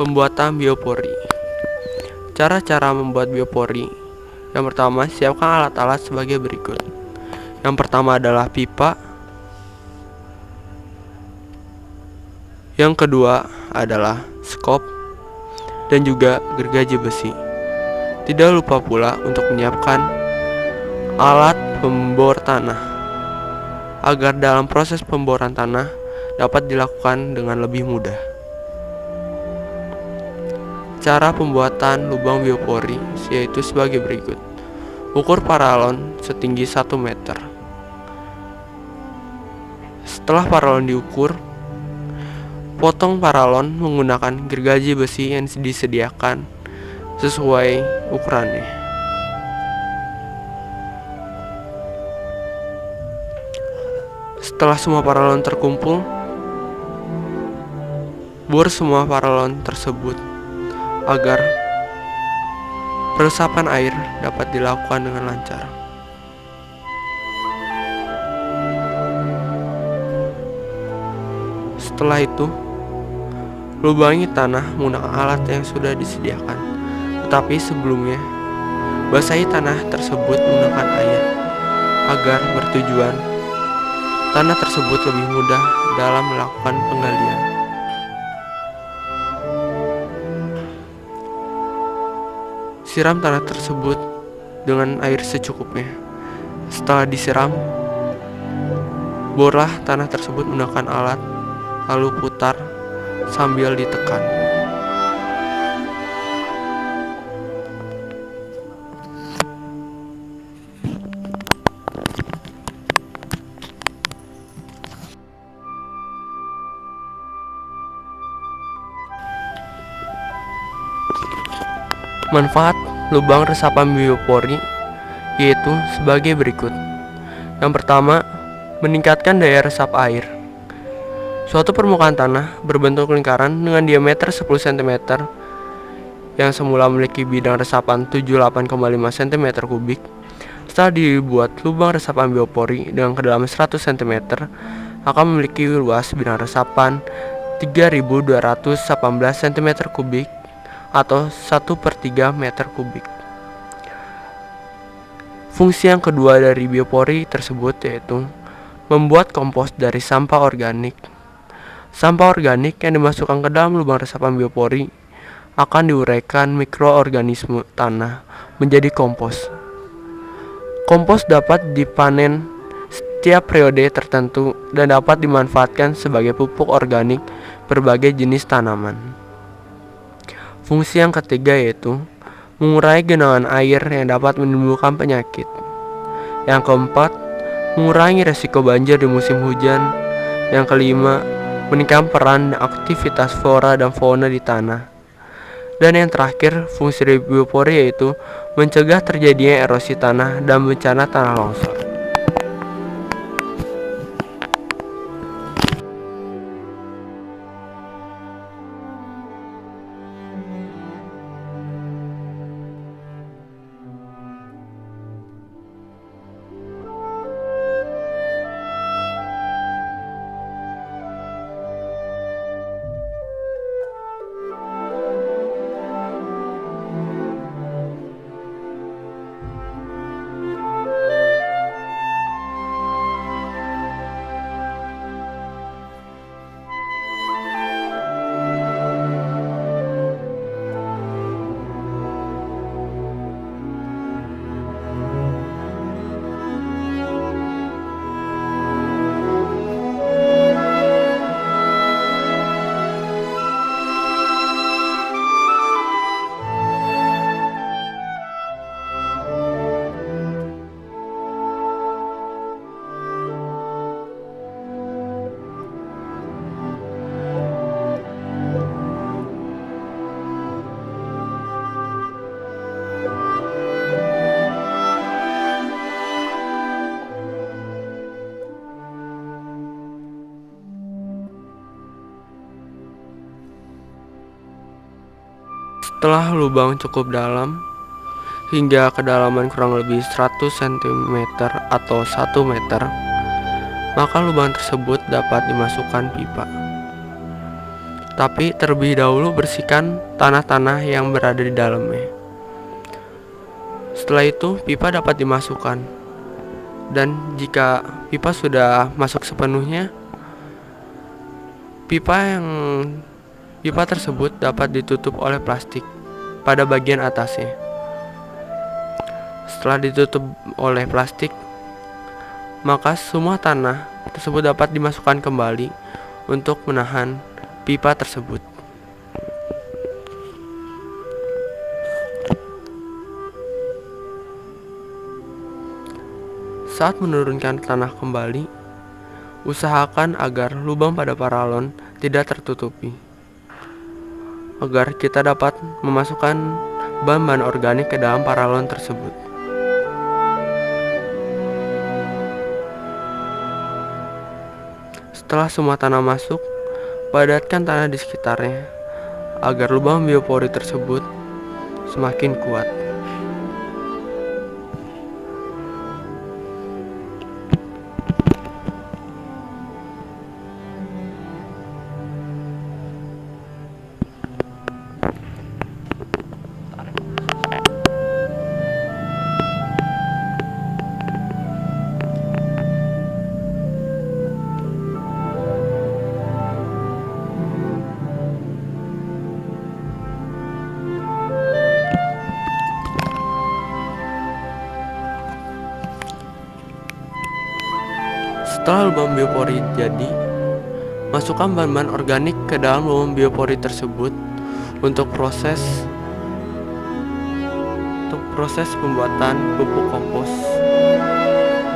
Pembuatan biopori. Cara-cara membuat biopori. Yang pertama, siapkan alat-alat sebagai berikut. Yang pertama adalah pipa. Yang kedua adalah skop dan juga gergaji besi. Tidak lupa pula untuk menyiapkan alat pembor tanah agar dalam proses pemboran tanah dapat dilakukan dengan lebih mudah. Cara pembuatan lubang biopori yaitu sebagai berikut. Ukur paralon setinggi 1 meter. Setelah paralon diukur, potong paralon menggunakan gergaji besi yang disediakan sesuai ukurannya. Setelah semua paralon terkumpul, bor semua paralon tersebut agar peresapan air dapat dilakukan dengan lancar. Setelah itu, lubangi tanah menggunakan alat yang sudah disediakan. Tetapi sebelumnya, basahi tanah tersebut menggunakan air agar bertujuan tanah tersebut lebih mudah dalam melakukan penggalian. Siram tanah tersebut dengan air secukupnya. Setelah disiram, borlah tanah tersebut menggunakan alat, lalu putar sambil ditekan. Manfaat lubang resapan biopori yaitu sebagai berikut. Yang pertama, meningkatkan daya resap air. Suatu permukaan tanah berbentuk lingkaran dengan diameter 10 cm yang semula memiliki bidang resapan 78,5 cm3, setelah dibuat lubang resapan biopori dengan kedalaman 100 cm akan memiliki luas bidang resapan 3218 cm3 atau 1/3 meter kubik. Fungsi yang kedua dari biopori tersebut yaitu membuat kompos dari sampah organik. Sampah organik yang dimasukkan ke dalam lubang resapan biopori akan diuraikan mikroorganisme tanah menjadi kompos. Kompos dapat dipanen setiap periode tertentu dan dapat dimanfaatkan sebagai pupuk organik berbagai jenis tanaman. Fungsi yang ketiga yaitu mengurai genangan air yang dapat menimbulkan penyakit. Yang keempat, mengurangi resiko banjir di musim hujan. Yang kelima, meningkatkan peran aktivitas flora dan fauna di tanah. Dan yang terakhir, fungsi dari biopori yaitu mencegah terjadinya erosi tanah dan bencana tanah longsor. Setelah lubang cukup dalam hingga kedalaman kurang lebih 100 cm atau 1 meter, maka lubang tersebut dapat dimasukkan pipa. Tapi terlebih dahulu bersihkan tanah-tanah yang berada di dalamnya. Setelah itu pipa dapat dimasukkan. Dan jika pipa sudah masuk sepenuhnya, pipa tersebut dapat ditutup oleh plastik pada bagian atasnya. Setelah ditutup oleh plastik, maka semua tanah tersebut dapat dimasukkan kembali untuk menahan pipa tersebut. Saat menurunkan tanah kembali, usahakan agar lubang pada paralon tidak tertutupi, agar kita dapat memasukkan bahan-bahan organik ke dalam paralon tersebut. Setelah semua tanah masuk, padatkan tanah di sekitarnya agar lubang biopori tersebut semakin kuat. Setelah lubang biopori jadi, masukkan bahan-bahan organik ke dalam lubang biopori tersebut untuk proses pembuatan pupuk kompos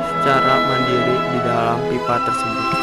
secara mandiri di dalam pipa tersebut.